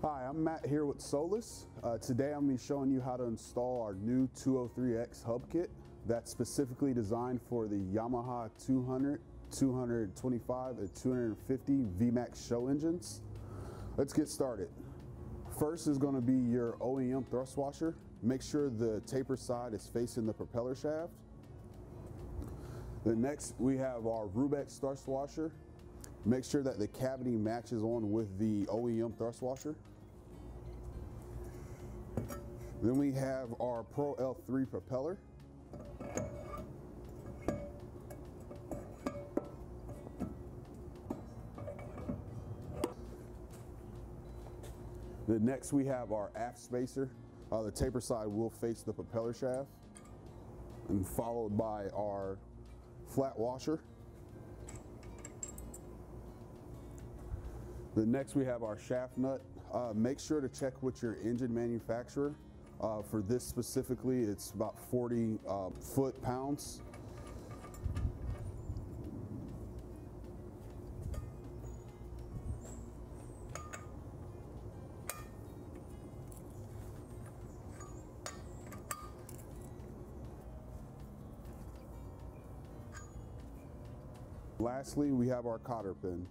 Hi, I'm Matt here with Solus. Today I'm going to be showing you how to install our new 203X hub kit that's specifically designed for the Yamaha 200, 225, and 250 VMAX show engines. Let's get started. First is going to be your OEM thrust washer. Make sure the taper side is facing the propeller shaft. Then next we have our RBX thrust washer. Make sure that the cavity matches on with the OEM thrust washer. Then we have our Pro L3 propeller. Then next we have our aft spacer. The taper side will face the propeller shaft, and followed by our flat washer. Then next we have our shaft nut. Make sure to check with your engine manufacturer. For this specifically, it's about 40 foot-pounds. Lastly, we have our cotter pin.